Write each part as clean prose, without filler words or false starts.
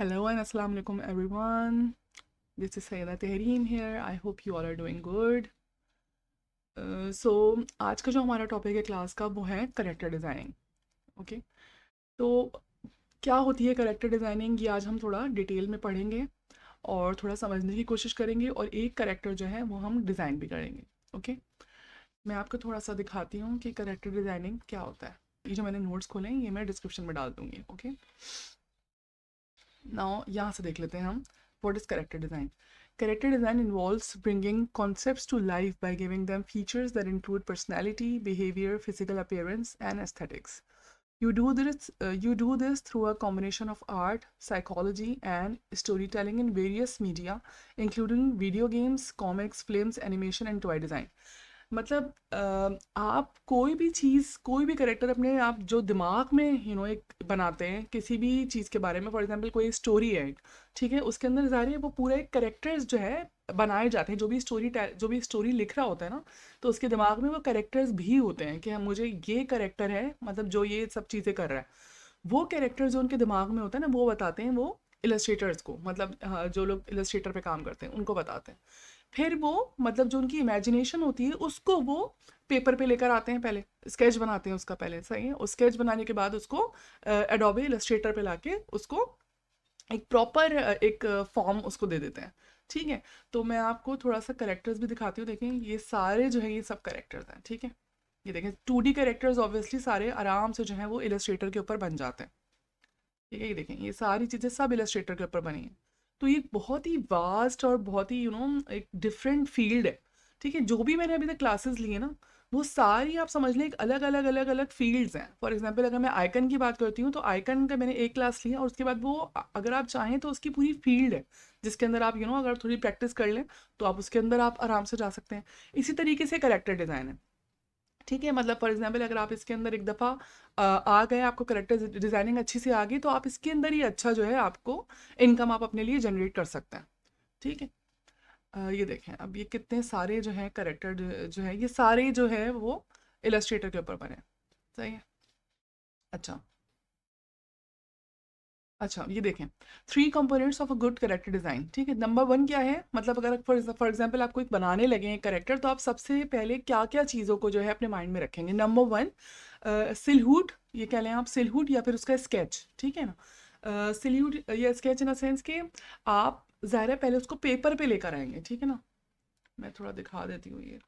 Hello and assalamu alaikum everyone. This is Sayyida Tehreem here. I hope you all are doing good. So आज का जो हमारा topic है class का वो है करेक्टर डिज़ाइनिंग. ओके, तो क्या होती है करेक्टर डिज़ाइनिंग ये आज हम थोड़ा डिटेल में पढ़ेंगे और थोड़ा समझने की कोशिश करेंगे और एक करेक्टर जो है वो हम डिज़ाइन भी करेंगे. ओके, मैं आपको थोड़ा सा दिखाती हूँ कि करेक्टर डिज़ाइनिंग क्या होता है. ये जो मैंने नोट्स खोले हैं ये मैं डिस्क्रिप्शन में डाल दूँगी. ओके, नाउ यहाँ से देख लेते हैं हम. What is character design? Character design involves bringing concepts to life by giving them features that include personality, behavior, physical appearance, and aesthetics. You do this through a combination of art, psychology, and storytelling in various media, including video games, comics, films, animation, and toy design. मतलब आप कोई भी चीज़ कोई भी character अपने आप जो दिमाग में एक बनाते हैं किसी भी चीज़ के बारे में. फॉर एग्जांपल कोई स्टोरी है, ठीक है, उसके अंदर ज़ाहिर है वो पूरा एक करेक्टर्स जो है बनाए जाते हैं. जो भी स्टोरी लिख रहा होता है ना, तो उसके दिमाग में वो करेक्टर्स भी होते हैं कि हम मुझे ये करेक्टर है, मतलब जो ये सब चीज़ें कर रहा है. वो कैरेक्टर जो उनके दिमाग में होता है ना वो बताते हैं वो इलस्ट्रेटर्स को, मतलब हाँ, जो लोग इलस्ट्रेटर पे काम करते हैं उनको बताते हैं. फिर वो मतलब जो उनकी इमेजिनेशन होती है उसको वो पेपर पे लेकर आते हैं, पहले स्केच बनाते हैं उसका, पहले सही है. उस स्केच बनाने के बाद उसको एडोबे इलस्ट्रेटर पे लाके उसको एक प्रॉपर एक फॉर्म उसको दे देते हैं. ठीक है, तो मैं आपको थोड़ा सा करेक्टर्स भी दिखाती हूँ. देखें ये सारे जो है ये सब करेक्टर्स हैं. ठीक है, ये देखें 2D करेक्टर्स ऑब्वियसली सारे आराम से जो है वो इलस्ट्रेटर के ऊपर बन जाते हैं. ठीक है, ये देखें ये सारी चीज़ें सब इलस्ट्रेटर के ऊपर बनी हैं. तो ये बहुत ही वास्ट और बहुत ही एक डिफरेंट फील्ड है. ठीक है, जो भी मैंने अभी तक क्लासेस ली है ना वो सारी आप समझ लें एक अलग अलग अलग अलग फील्ड्स हैं. फॉर एग्जांपल अगर मैं आइकन की बात करती हूँ तो आइकन का मैंने एक क्लास लिया और उसके बाद वो अगर आप चाहें तो उसकी पूरी फील्ड है जिसके अंदर आप अगर थोड़ी प्रैक्टिस कर लें तो आप उसके अंदर आप आराम से जा सकते हैं. इसी तरीके से करेक्टर डिज़ाइन है. ठीक है, मतलब फॉर एग्जांपल अगर आप इसके अंदर एक दफ़ा आ गए, आपको करेक्टर डिज़ाइनिंग अच्छी से आ गई तो आप इसके अंदर ही अच्छा जो है आपको इनकम आप अपने लिए जनरेट कर सकते हैं. ठीक है, ये देखें अब ये कितने सारे जो हैं करेक्टर जो है ये सारे जो है वो इलस्ट्रेटर के ऊपर बने हैं. सही है. अच्छा, अच्छा ये देखें 3 components of a good character design. ठीक है, नंबर 1 क्या है, मतलब अगर फॉर एग्जांपल आपको एक बनाने लगे हैं करेक्टर तो आप सबसे पहले क्या क्या चीज़ों को जो है अपने माइंड में रखेंगे. नंबर 1 सिलहूट, ये कह लें आप सिलहूट या फिर उसका स्केच. ठीक है ना, सिलहूट या स्केच इन अ सेंस कि आप ज़ाहिर है पहले उसको पेपर पे लेकर आएंगे. ठीक है ना, मैं थोड़ा दिखा देती हूँ ये.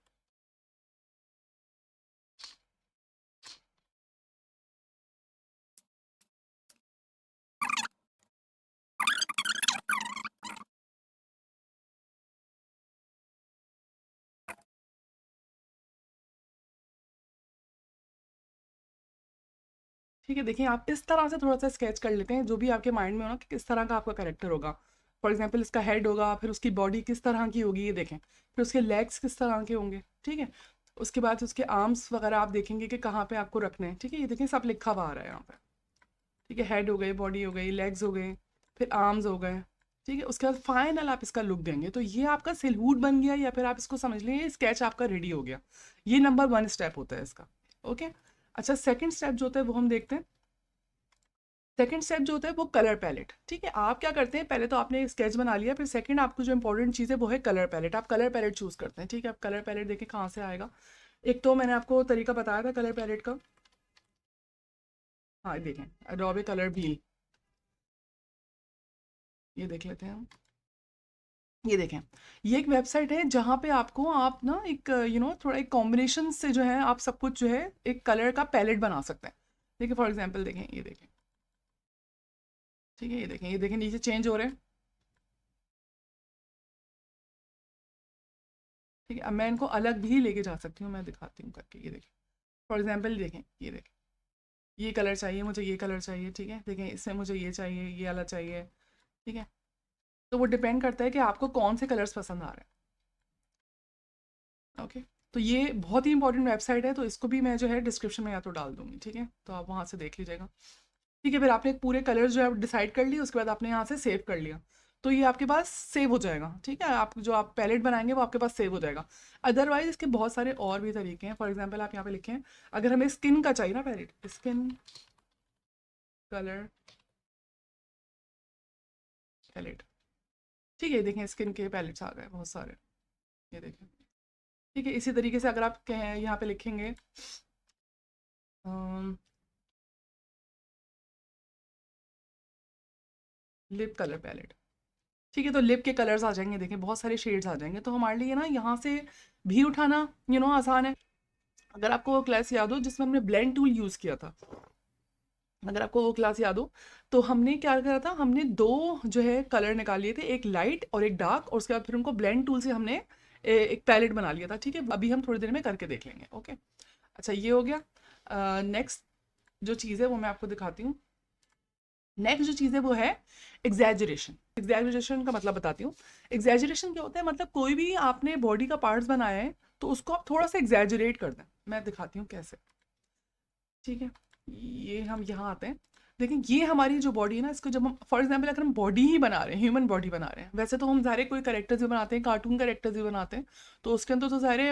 ठीक है, देखिए आप इस तरह से थोड़ा सा स्केच कर लेते हैं जो भी आपके माइंड में हो ना कि किस तरह का आपका करेक्टर होगा. फॉर एग्जांपल इसका हेड होगा, फिर उसकी बॉडी किस तरह की होगी ये देखें, फिर उसके लेग्स किस तरह के होंगे. ठीक है, उसके बाद उसके आर्म्स वगैरह आप देखेंगे कि कहाँ पे आपको रखने हैं. ठीक है, ये देखें सब लिखा हुआ आ रहा है यहाँ पे. ठीक है, हेड हो गई, बॉडी हो गई, लेग्स हो गए, फिर आर्म्स हो गए. ठीक है, उसके बाद फाइनल आप इसका लुक देंगे तो ये आपका सिलहूट बन गया या फिर आप इसको समझ लें ये स्केच आपका रेडी हो गया. ये नंबर 1 स्टेप होता है इसका. ओके, अच्छा सेकंड स्टेप जो होता है वो हम देखते हैं. सेकंड स्टेप जो होता है वो कलर पैलेट. ठीक है, आप क्या करते हैं, पहले तो आपने स्केच बना लिया, फिर सेकंड आपको जो इंपॉर्टेंट चीज़ है वो है कलर पैलेट. आप कलर पैलेट चूज़ करते हैं. ठीक है, आप कलर पैलेट देखें कहाँ से आएगा. एक तो मैंने आपको तरीका बताया था कलर पैलेट का. हाँ, ये देखें एडोबे कलर व्हील, ये देख लेते हैं हम. ये देखें ये एक वेबसाइट है जहाँ पे आपको आप ना एक थोड़ा एक कॉम्बिनेशन से जो है आप सब कुछ जो है एक कलर का पैलेट बना सकते हैं. देखिए फॉर एग्जांपल देखें, ये देखें. ठीक है, ये देखें नीचे चेंज हो रहे हैं. ठीक है, अब मैं इनको अलग भी लेके जा सकती हूँ, मैं दिखाती हूँ करके. ये देखें फॉर एग्जांपल देखें, ये देखें ये कलर चाहिए मुझे, ये कलर चाहिए. ठीक है, देखें इसमें मुझे ये चाहिए, ये वाला चाहिए. ठीक है, तो वो डिपेंड करता है कि आपको कौन से कलर्स पसंद आ रहे हैं. ओके, तो ये बहुत ही इंपॉर्टेंट वेबसाइट है तो इसको भी मैं जो है डिस्क्रिप्शन में या तो डाल दूंगी. ठीक है, तो आप वहाँ से देख लीजिएगा. ठीक है, फिर आपने पूरे कलर्स जो है डिसाइड कर लिए, उसके बाद आपने यहाँ से सेव कर लिया तो ये आपके पास सेव हो जाएगा. ठीक है, आप जो आप पैलेट बनाएंगे वो आपके पास सेव हो जाएगा. अदरवाइज इसके बहुत सारे और भी तरीके हैं. फॉर एग्जांपल आप यहाँ पे लिखें, अगर हमें स्किन का चाहिए ना पैलेट, स्किन कलर पैलेट। ठीक है, देखें स्किन के पैलेट्स आ गए बहुत सारे, ये देखें। ठीक है, इसी तरीके से अगर आप कहें यहाँ पे लिखेंगे लिप कलर पैलेट। ठीक है, तो लिप के कलर्स आ जाएंगे, देखें बहुत सारे शेड्स आ जाएंगे। तो हमारे लिए ना यहाँ से भी उठाना आसान है। अगर आपको वो क्लास याद हो जिसमें हमने ब्लेंड टूल यूज़ किया था, अगर आपको वो क्लास याद हो, तो हमने क्या करा था, हमने दो जो है कलर निकाल लिए थे, एक लाइट और एक डार्क, और उसके बाद फिर उनको ब्लेंड टूल से हमने एक पैलेट बना लिया था। ठीक है, अभी हम थोड़ी देर में करके देख लेंगे। ओके, अच्छा ये हो गया। नेक्स्ट जो चीज़ है वो मैं आपको दिखाती हूँ। नेक्स्ट जो चीज़ है वो है एग्जैजरेशन। एग्जैजरेशन का मतलब बताती हूँ। एग्जैजरेशन क्या होता है, मतलब कोई भी आपने बॉडी का पार्ट्स बनाया है तो उसको आप थोड़ा सा एग्जैजरेट कर दें। मैं दिखाती हूँ कैसे। ठीक है, ये हम यहाँ आते हैं। देखिए ये हमारी जो बॉडी है ना, इसको जब हम फॉर एग्जांपल अगर हम बॉडी ही बना रहे हैं, ह्यूमन बॉडी बना रहे हैं, वैसे तो हम सारे कोई करेक्टर्स भी बनाते हैं, कार्टून करेक्टर्स भी बनाते हैं, तो उसके अंदर तो सारे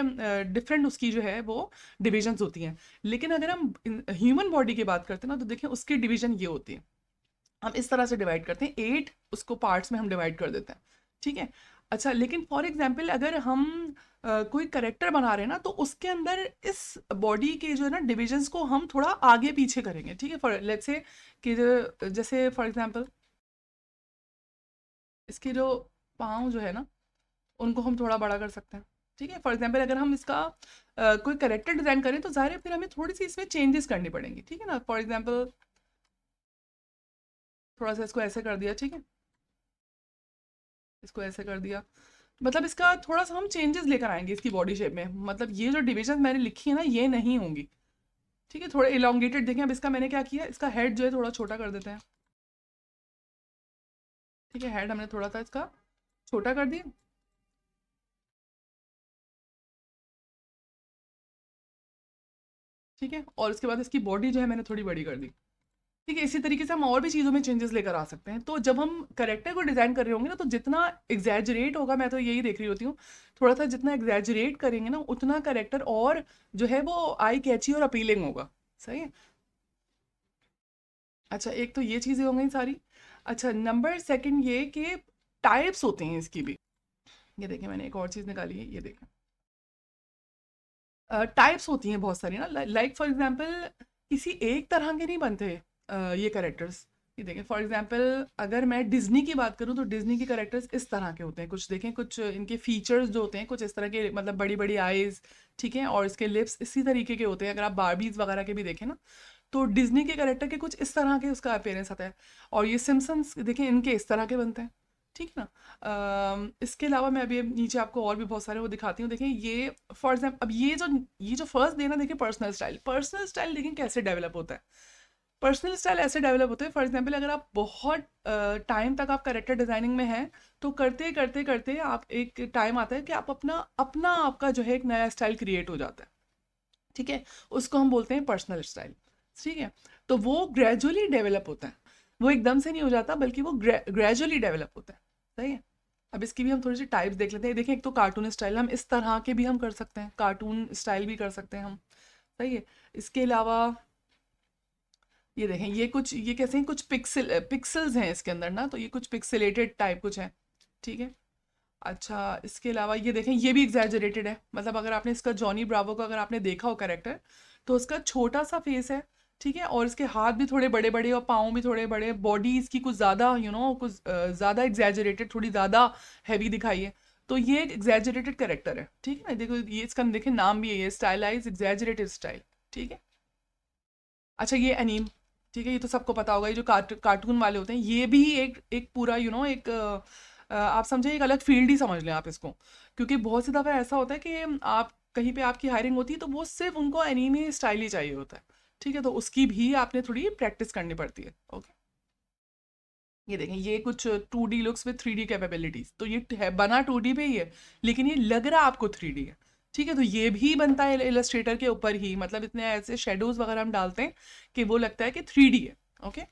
डिफरेंट उसकी जो है वो डिविजन्स होती हैं। लेकिन अगर हम ह्यूमन बॉडी की बात करते हैं ना, तो देखिए उसकी डिवीजन ये होती है। हम इस तरह से डिवाइड करते हैं, 8 उसको पार्ट्स में हम डिवाइड कर देते हैं। ठीक है, अच्छा लेकिन फॉर एग्जांपल अगर हम कोई करेक्टर बना रहे हैं ना, तो उसके अंदर इस बॉडी के जो है ना डिविजन्स को हम थोड़ा आगे पीछे करेंगे। ठीक है, फॉर लेट्स से कि जैसे फॉर एग्जांपल इसके जो पाँव जो है ना, उनको हम थोड़ा बड़ा कर सकते हैं। ठीक है, फॉर एग्जांपल अगर हम इसका कोई करेक्टर डिजाइन करें तो ज़ाहिर है फिर हमें थोड़ी सी इसमें चेंजेस करनी पड़ेंगी। ठीक है ना, फॉर एग्जांपल थोड़ा सा इसको ऐसे कर दिया, ठीक है, इसको ऐसे कर दिया, मतलब इसका थोड़ा सा हम चेंजेस लेकर आएंगे इसकी बॉडी शेप में। मतलब ये जो डिविजन मैंने लिखी है ना, ये नहीं होंगी। ठीक है, थोड़े इलोंगेटेड देखें। अब इसका मैंने क्या किया, इसका हेड जो है थोड़ा छोटा कर देते हैं। ठीक है, हेड हमने थोड़ा सा इसका छोटा कर दिया। ठीक है, और उसके बाद इसकी बॉडी जो है मैंने थोड़ी बड़ी कर दी। ठीक है, इसी तरीके से हम और भी चीज़ों में चेंजेस लेकर आ सकते हैं। तो जब हम करेक्टर को डिज़ाइन कर रहे होंगे ना, तो जितना एग्जैजरेट होगा, मैं तो यही देख रही होती हूँ, थोड़ा सा जितना एग्जैजरेट करेंगे ना, उतना करेक्टर और जो है वो आई कैची और अपीलिंग होगा। सही है, अच्छा एक तो ये चीज़ें हो गई सारी। अच्छा नंबर सेकंड ये कि टाइप्स होते हैं इसकी भी। ये देखिए मैंने एक और चीज़ निकाली है, ये देखें। टाइप्स होती हैं बहुत सारी ना, लाइक फॉर एग्जांपल किसी एक तरह के नहीं बनते ये कैरेक्टर्स। ये देखें फॉर एग्जांपल अगर मैं डिज्नी की बात करूँ, तो डिज्नी के कैरेक्टर्स इस तरह के होते हैं कुछ। देखें कुछ इनके फीचर्स जो होते हैं कुछ इस तरह के, मतलब बड़ी बड़ी आईज, ठीक है, और इसके लिप्स इसी तरीके के होते हैं। अगर आप बारबीज वगैरह के भी देखें ना, तो डिज्नी के कैरेक्टर के कुछ इस तरह के उसका अपीयरेंस आता है। और ये सिम्पसन्स देखें, इनके इस तरह के बनते हैं। ठीक है ना, इसके अलावा मैं अभी नीचे आपको और भी बहुत सारे वो दिखाती हूँ। देखें ये फॉर एग्जाम्पल, अब ये जो फर्स्ट देना, देखिए पर्सनल स्टाइल। पर्सनल स्टाइल देखें कैसे डेवलप होता है। पर्सनल स्टाइल ऐसे डेवलप होते हैं, फॉर एग्जाम्पल अगर आप बहुत टाइम तक आप करेक्टर डिजाइनिंग में हैं, तो करते करते करते आप एक टाइम आता है कि आप अपना अपना आपका जो है एक नया स्टाइल क्रिएट हो जाता है। ठीक है, उसको हम बोलते हैं पर्सनल स्टाइल। ठीक है, तो वो ग्रेजुअली डेवलप होता है, वो एकदम से नहीं हो जाता, बल्कि वो ग्रेजुअली डेवलप होता है। सही है, अब इसकी भी हम थोड़ी सी टाइप्स देख लेते हैं। देखें एक तो कार्टून स्टाइल, हम इस तरह के भी हम कर सकते हैं, कार्टून स्टाइल भी कर सकते हैं हम। सही है, इसके अलावा ये देखें, ये कैसे हैं, कुछ पिक्सल्स हैं इसके अंदर ना, तो ये कुछ पिक्सेलेटेड टाइप कुछ है। ठीक है, अच्छा इसके अलावा ये देखें, ये भी एग्जैजरेटेड है। मतलब अगर आपने इसका जॉनी ब्रावो का अगर आपने देखा हो कैरेक्टर, तो उसका छोटा सा फेस है। ठीक है, और इसके हाथ भी थोड़े बड़े बड़े और पाँव भी थोड़े बड़े, बॉडी इसकी कुछ ज़्यादा कुछ ज़्यादा एग्जैजरेटेड, थोड़ी ज़्यादा हैवी दिखाई है। तो ये एक एग्जैजरेटेड कैरेक्टर है। ठीक है ना, देखो ये इसका देखें नाम भी है ये, स्टाइलाइज एग्जैजरेटेड स्टाइल। ठीक है, अच्छा ये एनीम। ठीक है, ये तो सबको पता होगा, ये जो कार्टून वाले होते हैं, ये भी एक एक पूरा एक आप समझे एक अलग फील्ड ही समझ लें आप इसको। क्योंकि बहुत सी दफ़ा ऐसा होता है कि आप कहीं पे आपकी हायरिंग होती है, तो वो सिर्फ उनको एनीमे स्टाइल ही चाहिए होता है। ठीक है, तो उसकी भी आपने थोड़ी प्रैक्टिस करनी पड़ती है। ओके, ये देखें, ये कुछ 2D looks with 3D capabilities. तो ये है बना 2D पे ही है, लेकिन ये लग रहा आपको 3D है। ठीक है, तो ये भी बनता है इलस्ट्रेटर के ऊपर ही, मतलब इतने ऐसे शेडोज वगैरह हम डालते हैं कि वो लगता है कि 3D है। ओके,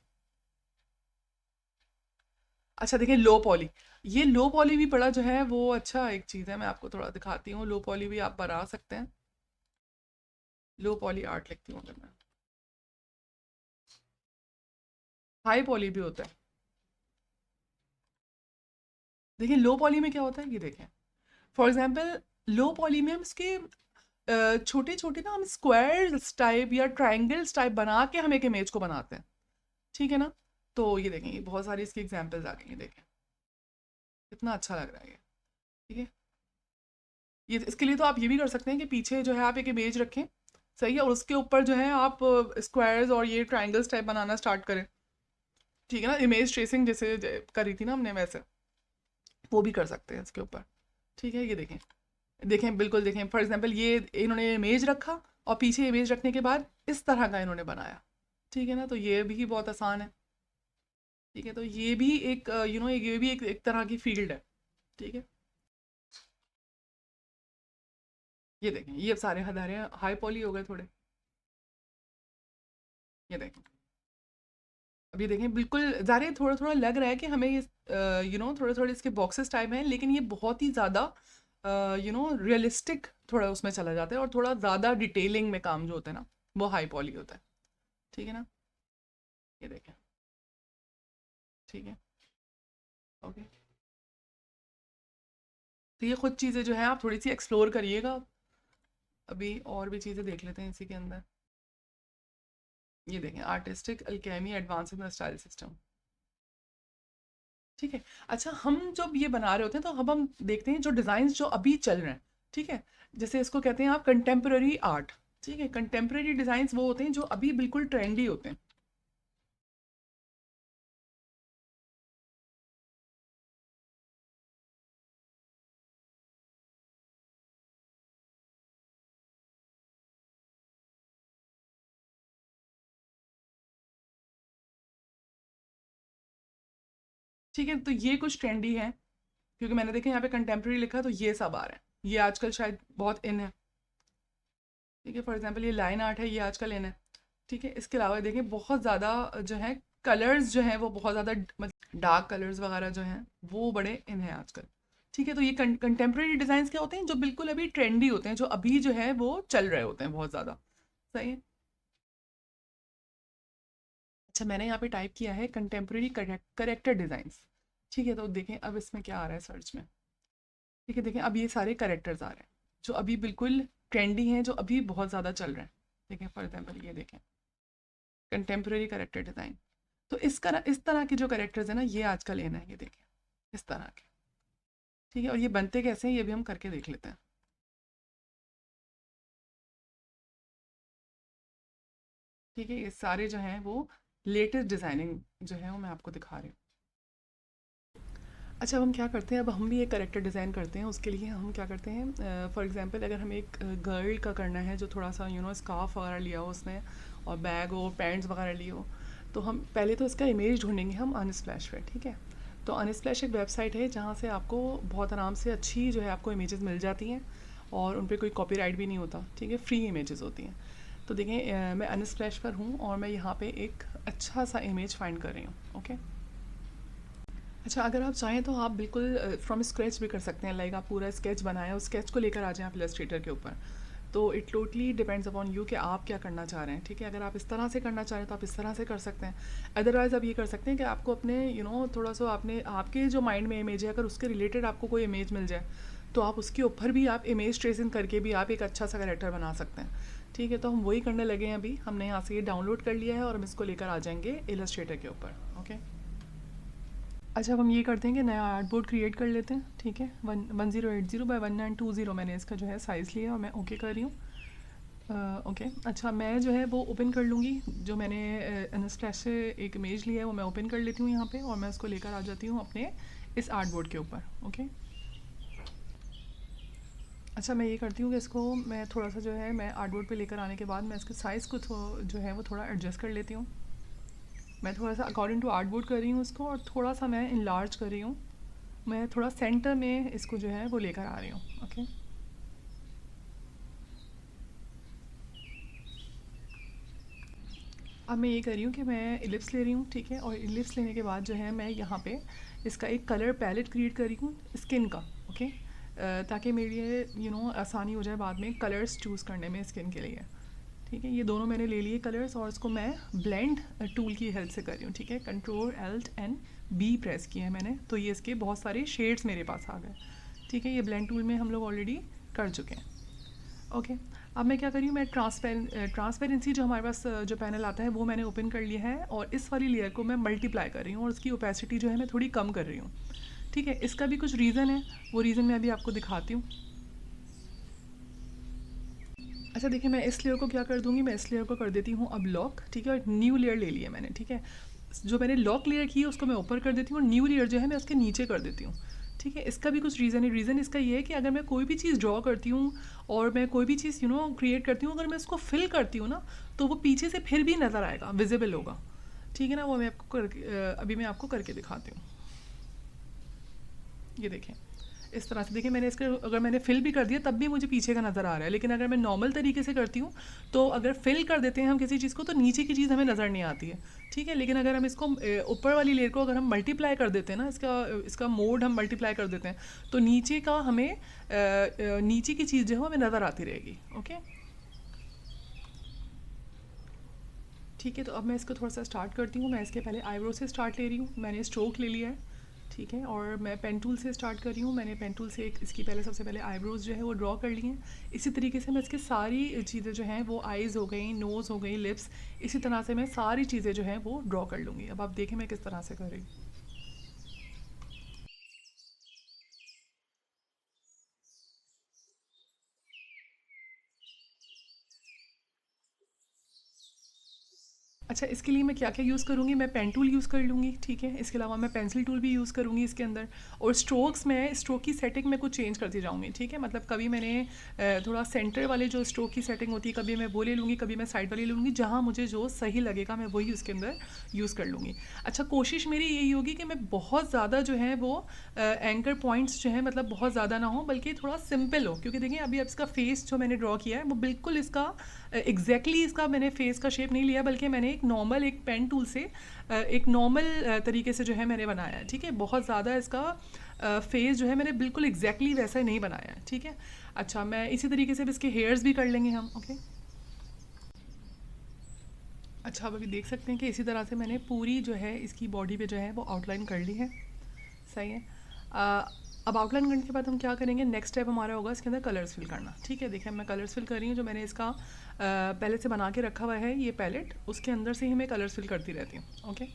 अच्छा देखिए लो पॉली। ये लो पॉली भी बड़ा जो है वो अच्छा एक चीज़ है, मैं आपको थोड़ा दिखाती हूँ। लो पॉली भी आप बना सकते हैं। लो पॉली आर्ट लिखती हूँ अगर मैं, हाई पॉली भी होता है। देखिए लो पॉली में क्या होता है, ये देखें फॉर एग्जांपल लो पॉली में हम इसके छोटे छोटे ना हम स्क्वायर्स टाइप या ट्राइंगल्स टाइप बना के हम एक इमेज को बनाते हैं, ठीक है ना। तो ये देखें, ये बहुत सारी इसकी एग्जांपल्स आ गई हैं, देखें कितना अच्छा लग रहा है ये, ठीक है। ये इसके लिए तो आप ये भी कर सकते हैं कि पीछे जो है आप एक इमेज रखें, सही है, और उसके ऊपर जो है आप स्क्वायर्स और ये ट्राइंगल्स टाइप बनाना स्टार्ट करें, ठीक है ना। इमेज ट्रेसिंग जैसे करी थी ना हमने, वैसे वो भी कर सकते हैं इसके ऊपर, ठीक है। ये देखें, देखें बिल्कुल देखें, फॉर एग्जांपल ये इन्होंने इमेज रखा और पीछे इमेज रखने के बाद इस तरह का इन्होंने बनाया, ठीक है ना। तो ये भी बहुत आसान है, ठीक है। तो ये भी एक ये भी एक तरह की फील्ड है, ठीक है। ये देखें, ये अब सारे हदारे हाई पॉली हो गए थोड़े, ये देखें। अब ये देखें बिल्कुल ज़ाहिर है, थोड़ा थोड़ा लग रहा है कि हमें ये थोड़े थोड़े इसके बॉक्सेस टाइप हैं, लेकिन ये बहुत ही ज़्यादा रियलिस्टिक थोड़ा उसमें चला जाता है, और थोड़ा ज़्यादा डिटेलिंग में काम जो होता है ना वो हाई पॉली होता है, ठीक है ना। ये देखें, ठीक है, ओके। तो ये खुद चीज़ें जो है आप थोड़ी सी एक्सप्लोर करिएगा, अभी और भी चीज़ें देख लेते हैं इसी के अंदर। ये देखें, artistic Alchemy advance in style system, ठीक है। अच्छा, हम जब ये बना रहे होते हैं तो हम देखते हैं जो डिज़ाइंस जो अभी चल रहे हैं, ठीक है। जैसे इसको कहते हैं आप कंटेम्प्रेरी आर्ट, ठीक है। कंटेम्प्रेरी डिज़ाइंस वो होते हैं जो अभी बिल्कुल ट्रेंडी होते हैं, ठीक है। तो ये कुछ ट्रेंडी है, क्योंकि मैंने देखा यहाँ पे कंटेम्प्रेरी लिखा, तो ये सब आ रहा है, ये आजकल शायद बहुत इन है, ठीक है। फॉर एग्जाम्पल ये लाइन आर्ट है, ये आजकल इन है, ठीक है। इसके अलावा देखें बहुत ज़्यादा जो है कलर्स जो हैं वो बहुत ज़्यादा मतलब डार्क कलर्स वगैरह जो हैं वो बड़े इन हैं आजकल, ठीक है। तो ये कंटेम्प्रेरी डिज़ाइंस क्या होते हैं, जो बिल्कुल अभी ट्रेंडी होते हैं, जो अभी जो है वो चल रहे होते हैं बहुत ज़्यादा, सही है। अच्छा, मैंने यहाँ पे टाइप किया है कंटेम्प्रेरी करेक्टर डिज़ाइंस, ठीक है। तो देखें अब इसमें क्या आ रहा है सर्च में, ठीक है। देखें अब ये सारे करेक्टर्स आ रहे हैं जो अभी बिल्कुल ट्रेंडी हैं, जो अभी बहुत ज़्यादा चल रहे हैं, ठीक है। फॉर एग्जाम्पल ये देखें, कंटेम्प्रेरी करेक्टर डिज़ाइन। तो इस तरह के जो करेक्टर्स हैं ना, ये आजकल इन है, ये देखें इस तरह के, ठीक है। और ये बनते कैसे हैं ये भी हम करके देख लेते हैं, ठीक है। ये सारे जो हैं वो लेटेस्ट डिज़ाइनिंग जो है वो मैं आपको दिखा रही हूँ। अच्छा, अब हम क्या करते हैं, अब हम भी एक करेक्टर डिज़ाइन करते हैं। उसके लिए हम क्या करते हैं, फॉर एग्जांपल अगर हमें एक गर्ल का करना है जो थोड़ा सा स्कार्फ वगैरह लिया हो उसने, और बैग हो, पैंट्स वगैरह लिए हो, तो हम पहले तो इसका इमेज ढूंढेंगे हम अनस्प्लैश पे, ठीक है। तो अनस्प्लैश एक वेबसाइट है जहाँ से आपको बहुत आराम से अच्छी जो है आपको इमेजेस मिल जाती हैं, और उन पर कोई कॉपीराइट भी नहीं होता, ठीक है, फ्री इमेजेस होती हैं। तो देखें, मैं अनस्प्लैश पर हूँ और मैं यहाँ पे एक अच्छा सा इमेज फाइंड कर रही हूँ, ओके। अच्छा, अगर आप चाहें तो आप बिल्कुल फ्रॉम स्क्रैच भी कर सकते हैं, लाइक आप पूरा स्केच बनाएं, उस स्केच को लेकर आ जाएं आप इलस्ट्रेटर के ऊपर। तो it totally depends upon you कि आप क्या करना चाह रहे हैं, ठीक है। अगर आप इस तरह से करना चाह रहे हैं तो आप इस तरह से कर सकते हैं। अदरवाइज़ आप ये कर सकते हैं कि आपको अपने थोड़ा सा आपने आपके जो माइंड में इमेज है, अगर उसके रिलेटेड आपको कोई इमेज मिल जाए तो आप उसके ऊपर भी आप इमेज ट्रेसिंग करके भी आप एक अच्छा सा कैरेक्टर बना सकते हैं, ठीक है। तो हम वही करने लगे हैं अभी, हमने यहाँ से ये डाउनलोड कर लिया है और हम इसको लेकर आ जाएंगे इलस्ट्रेटर के ऊपर, ओके। अच्छा, अब हम ये करते हैं कि नया आर्ट बोर्ड क्रिएट कर लेते हैं, ठीक है। 1080 by 1920 मैंने इसका जो है साइज़ लिया और मैं ओके कर रही हूँ, ओके। अच्छा, मैं जो है वो ओपन कर लूँगी, जो मैंने अनस्प्लैश से एक इमेज लिया है वो मैं ओपन कर लेती हूँ यहाँ पे, और मैं उसको लेकर आ जाती हूँ अपने इस आर्ट बोर्ड के ऊपर, ओके। अच्छा, मैं ये करती हूँ कि इसको मैं थोड़ा सा जो है मैं आर्ट बोर्ड पे लेकर आने के बाद मैं इसके साइज़ को जो है वो थोड़ा एडजस्ट कर लेती हूँ। मैं थोड़ा सा अकॉर्डिंग टू आर्ट बोर्ड कर रही हूँ इसको, और थोड़ा सा मैं इनलार्ज कर रही हूँ, मैं थोड़ा सेंटर में इसको जो है वो लेकर आ रही हूँ, ओके। अब मैं ये कर रही हूँ कि मैं इलिप्स ले रही हूँ, ठीक है। और इलिप्स लेने के बाद जो है मैं यहाँ पे इसका एक कलर पैलेट क्रिएट कर रही हूँ स्किन का, ओके। ताकि मेरी ये आसानी हो जाए बाद में कलर्स चूज़ करने में स्किन के लिए, ठीक है, ये दोनों मैंने ले लिए कलर्स और इसको मैं ब्लेंड टूल की हेल्प से कर रही हूँ। ठीक है, control alt and B press किया है मैंने, तो ये इसके बहुत सारे शेड्स मेरे पास आ गए। ठीक है, ये ब्लेंड टूल में हम लोग ऑलरेडी कर चुके हैं। ओके, अब मैं क्या कर रही हूँ, मैं ट्रांसपेरेंसी जो हमारे पास जो पैनल आता है वो मैंने ओपन कर लिया है और इस वाली लेयर को मैं मल्टीप्लाई कर रही हूँ और उसकी ओपेसिटी जो है मैं थोड़ी कम कर रही हूँ। ठीक है, इसका भी कुछ रीज़न है, वो रीज़न मैं अभी आपको दिखाती हूँ। अच्छा देखिए, मैं इस लेयर को क्या कर दूँगी, मैं इस लेयर को कर देती हूँ अब लॉक। ठीक है, और न्यू लेयर ले लिया मैंने। ठीक है, जो मैंने लॉक लेयर की है उसको मैं ऊपर कर देती हूँ और न्यू लेयर जो है मैं उसके नीचे कर देती हूँ। ठीक है, इसका भी कुछ रीज़न है। रीज़न इसका ये है कि अगर मैं कोई भी चीज़ ड्रॉ करती हूँ और मैं कोई भी चीज़ क्रिएट करती हूँ, अगर मैं उसको फिल करती हूँ ना, तो वो पीछे से फिर भी नज़र आएगा, विजिबल होगा। ठीक है ना, वो मैं आपको अभी मैं आपको करके दिखाती हूँ। ये देखें, इस तरह से देखिए, मैंने इसका अगर मैंने फिल भी कर दिया तब भी मुझे पीछे का नज़र आ रहा है, लेकिन अगर मैं नॉर्मल तरीके से करती हूँ तो अगर फिल कर देते हैं हम किसी चीज़ को तो नीचे की चीज़ हमें नज़र नहीं आती है। ठीक है, लेकिन अगर हम इसको ऊपर वाली लेयर को अगर हम मल्टीप्लाई कर देते हैं ना, इसका मोड हम मल्टीप्लाई कर देते हैं, तो नीचे का हमें नीचे की चीज़ जो है हमें नज़र आती रहेगी। ओके, ठीक है, तो अब मैं इसको थोड़ा सा स्टार्ट करती हूँ। मैं इसके पहले आईब्रो से स्टार्ट ले रही हूँ, मैंने स्ट्रोक ले लिया है। ठीक है, और मैं पेन टूल से स्टार्ट कर रही हूँ। मैंने पेन टूल से इसकी सबसे पहले आईब्रोज़ जो है वो ड्रॉ कर ली हैं। इसी तरीके से मैं इसकी सारी चीज़ें जो हैं वो आइज़ हो गई, नोज़ हो गई, लिप्स, इसी तरह से मैं सारी चीज़ें जो हैं वो ड्रॉ कर लूँगी। अब आप देखें मैं किस तरह से कर रही हूँ। अच्छा, इसके लिए मैं क्या-क्या यूज़ करूँगी, मैं पेन टूल यूज़ कर लूँगी। ठीक है, इसके अलावा मैं पेंसिल टूल भी यूज़ करूँगी इसके अंदर, और स्ट्रोक की सेटिंग मैं कुछ चेंज करती जाऊँगी। ठीक है, मतलब कभी मैंने थोड़ा सेंटर वाले जो स्ट्रोक की सेटिंग होती है, कभी मैं वो ले लूँगी, कभी मैं साइड वाली लूँगी, जहाँ मुझे जो सही लगेगा मैं वही उसके अंदर यूज़ कर लूँगी। अच्छा, कोशिश मेरी यही होगी कि मैं बहुत ज़्यादा जो है वो एंकर पॉइंट्स जो है मतलब बहुत ज़्यादा ना हो, बल्कि थोड़ा सिंपल हो, क्योंकि देखिए अभी अब इसका फेस जो मैंने ड्रॉ किया है वो बिल्कुल इसका एग्जैक्टली इसका मैंने फेस का शेप नहीं लिया, बल्कि मैंने एक पेन टूल से एक नॉर्मल तरीके से जो है मैंने बनाया है। ठीक है, बहुत ज़्यादा इसका फेस जो है मैंने बिल्कुल एग्जैक्टली वैसा ही नहीं बनाया है। ठीक है, अच्छा, मैं इसी तरीके से इसके हेयर्स भी कर लेंगे हम। ओके, अच्छा, अब अभी देख सकते हैं कि इसी तरह से मैंने पूरी जो है इसकी बॉडी पे जो है वो आउटलाइन कर ली है। सही है। अ, अब आउटलाइन करने के बाद हम क्या करेंगे, नेक्स्ट स्टेप हमारा होगा इसके अंदर कलर्स फिल करना। ठीक है, देखिए मैं कलर्स फिल कर रही हूँ। जो मैंने इसका पहले से बना के रखा हुआ है ये पैलेट, उसके अंदर से ही मैं कलर्स फिल करती रहती हूँ। ओके,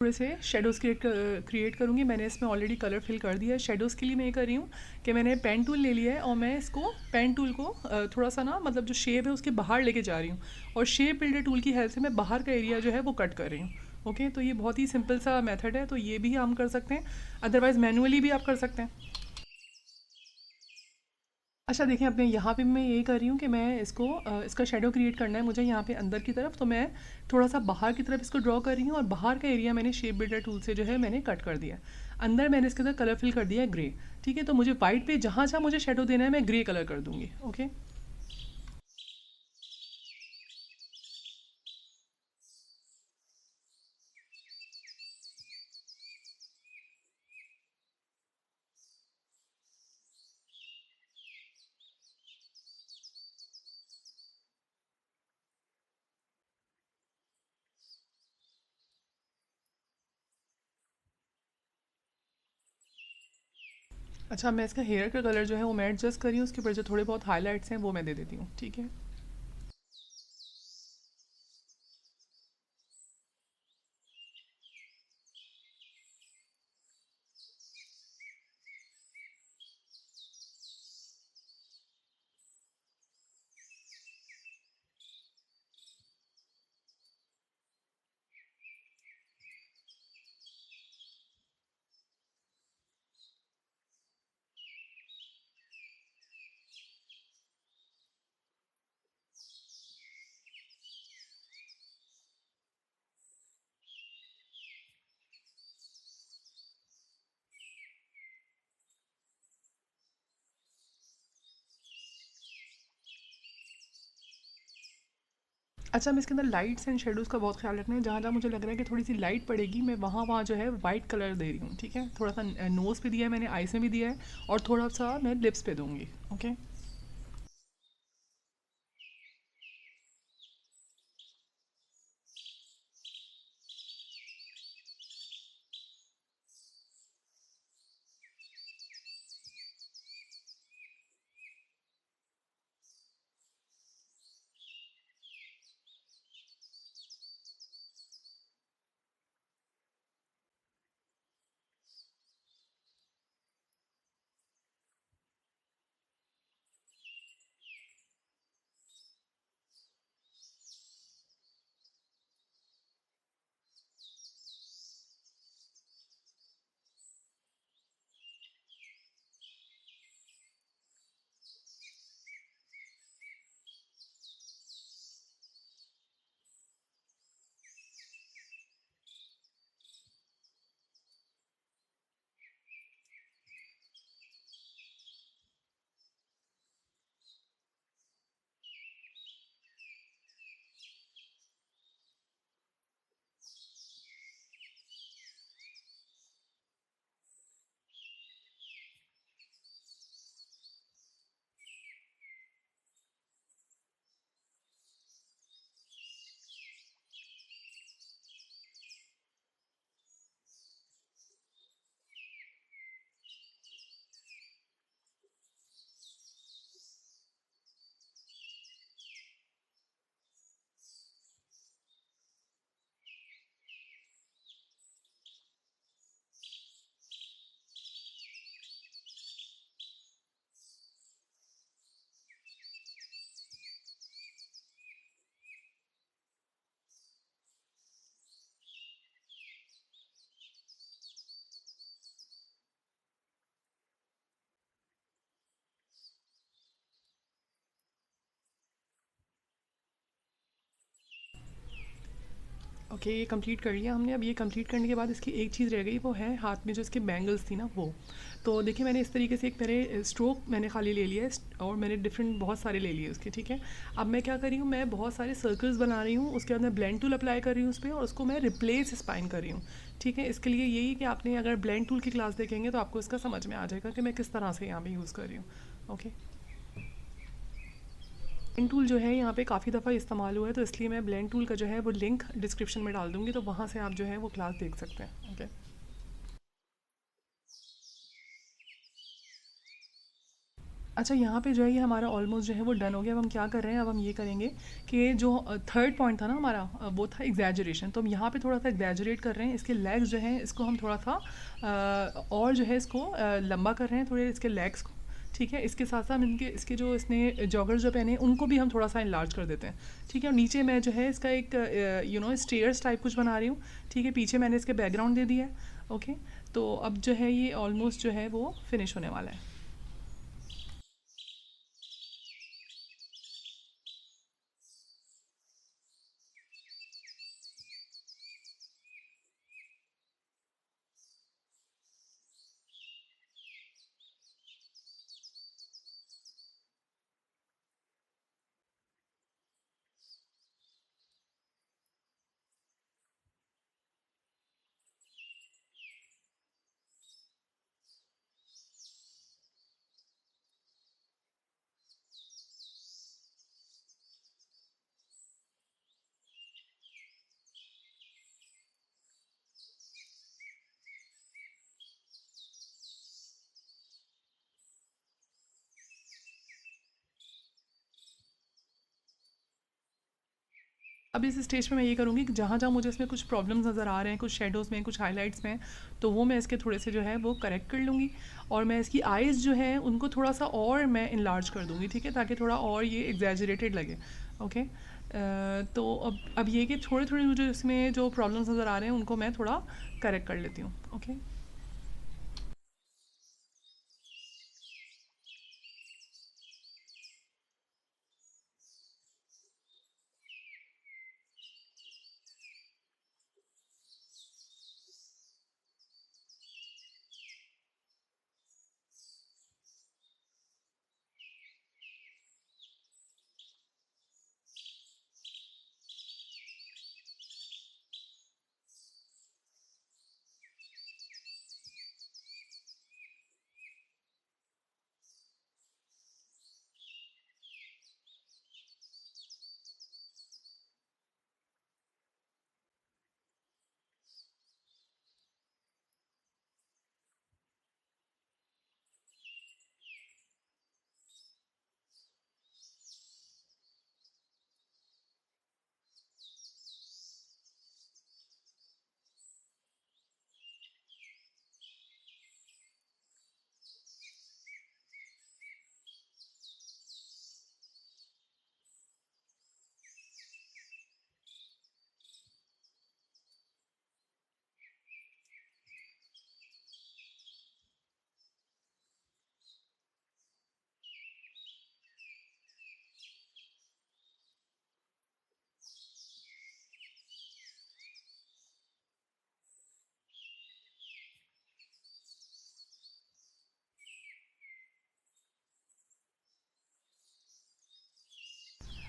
थोड़े से शेडोज़ क्रिएट करूँगी। मैंने इसमें ऑलरेडी कलर फिल कर दिया है। शेडोज़ के लिए मैं ये कर रही हूँ कि मैंने पेन टूल ले लिया है और मैं इसको पेन टूल को थोड़ा सा ना, मतलब जो शेप है उसके बाहर लेके जा रही हूँ, और शेप बिल्डर टूल की हेल्प से मैं बाहर का एरिया जो है वो कट कर रही हूँ। ओके, तो ये बहुत ही सिंपल सा मेथड है, तो ये भी हम कर सकते हैं, अदरवाइज़ मैनुअली भी आप कर सकते हैं। अच्छा देखिए, अब मैं यहाँ पे मैं यही कर रही हूँ कि मैं इसका शेडो क्रिएट करना है मुझे यहाँ पे अंदर की तरफ, तो मैं थोड़ा सा बाहर की तरफ इसको ड्रॉ कर रही हूँ और बाहर का एरिया मैंने शेप बिल्डर टूल से जो है मैंने कट कर दिया। अंदर मैंने इसके अंदर कलर फिल कर दिया है ग्रे। ठीक है, तो मुझे वाइट पे जहाँ जहाँ मुझे शेडो देना है मैं ग्रे कलर कर दूंगी। ओके। अच्छा, मैं इसका हेयर का कलर जो है वो मैं एडजस्ट करी हूँ, उसके ऊपर जो थोड़े बहुत हाईलाइट्स हैं वो मैं दे देती हूँ। ठीक है। अच्छा, मैं इसके अंदर लाइट्स एंड शेडोज़ का बहुत ख्याल रखना है। जहाँ जहाँ मुझे लग रहा है कि थोड़ी सी लाइट पड़ेगी, मैं वहाँ वहाँ जो है वाइट कलर दे रही हूँ। ठीक है, थोड़ा सा नोज़ पे दिया है मैंने, आईज में भी दिया है, और थोड़ा सा मैं लिप्स पे दूंगी। ओके। ओके, ये कंप्लीट कर लिया हमने। अब ये कंप्लीट करने के बाद इसकी एक चीज़ रह गई, वो है हाथ में जो इसके बैंगल्स थी ना वो। तो देखिए, मैंने इस तरीके से एक मेरे स्ट्रोक मैंने खाली ले लिया है, और मैंने डिफरेंट बहुत सारे ले लिए उसके। ठीक है, अब मैं क्या कर रही हूँ, मैं बहुत सारे सर्कल्स बना रही हूँ, उसके अंदर ब्लेंड टूल अप्लाई कर रही हूँ उस पर, और उसको मैं रिप्लेस स्पाइन कर रही हूँ। ठीक है, इसके लिए यही कि आपने अगर ब्लेंड टूल की क्लास देखेंगे तो आपको इसका समझ में आ जाएगा कि मैं किस तरह से यहाँ पे यूज़ कर रही हूँ। ओके। ब्लेंड टूल जो है यहाँ पे काफ़ी दफ़ा इस्तेमाल हुआ है, तो इसलिए मैं ब्लेंड टूल का जो है वो लिंक डिस्क्रिप्शन में डाल दूँगी, तो वहाँ से आप जो है वो क्लास देख सकते हैं। ओके। अच्छा, यहाँ पे जो है ये हमारा ऑलमोस्ट जो है वो डन हो गया। अब हम क्या कर रहे हैं, अब हम ये करेंगे कि जो थर्ड पॉइंट था ना हमारा, वो था एग्जैजरेशन। तो हम यहाँ पे थोड़ा सा एग्जैजरेट कर रहे हैं। इसके लेग्स जो हैं इसको हम थोड़ा सा और जो है इसको लंबा कर रहे हैं, थोड़े इसके लेग्स को। ठीक है, इसके साथ साथ इनके इसके जो इसने जॉगर्स जो पहने हैं उनको भी हम थोड़ा सा इनलार्ज कर देते हैं। ठीक है, और नीचे मैं जो है इसका एक स्टेयर्स टाइप कुछ बना रही हूँ। ठीक है, पीछे मैंने इसके बैकग्राउंड दे दिया है। ओके, तो अब जो है ये ऑलमोस्ट जो है वो फिनिश होने वाला है। अब इस स्टेज पे मैं ये करूँगी कि जहाँ-जहाँ मुझे इसमें कुछ प्रॉब्लम्स नज़र आ रहे हैं, कुछ शैडोज़ में, कुछ हाइलाइट्स में, तो वो मैं इसके थोड़े से जो है वो करेक्ट कर लूँगी और मैं इसकी आइज़ जो हैं उनको थोड़ा-सा और मैं इनलार्ज कर दूँगी, ठीक है? ताकि थोड़ा और ये एग्ज़ैजरेटेड लगे, ओके? तो अब ये कि थोड़े-थोड़े मुझे इसमें जो प्रॉब्लम्स नज़र आ रहे हैं उनको मैं थोड़ा करेक्ट कर लेती हूँ, ओके?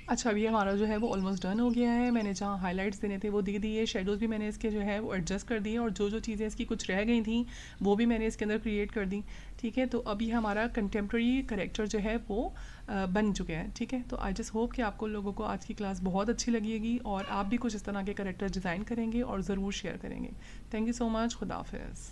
अच्छा, अभी हमारा जो है वो ऑलमोस्ट डन हो गया है। मैंने जहाँ हाइलाइट्स देने थे वो दे दिए, शेडोज़ भी मैंने इसके जो है वो एडजस्ट कर दिए और जो-जो चीज़ें इसकी कुछ रह गई थी वो भी मैंने इसके अंदर क्रिएट कर दी, ठीक है? तो अभी हमारा कंटेम्प्रेरी कैरेक्टर जो है वो बन चुके हैं, ठीक है? तो आई जस्ट होप कि आपको लोगों को आज की क्लास बहुत अच्छी लगेगी और आप भी कुछ इस तरह के कैरेक्टर डिज़ाइन करेंगे और ज़रूर शेयर करेंगे। थैंक यू सो मच, खुदा हाफ़िज़।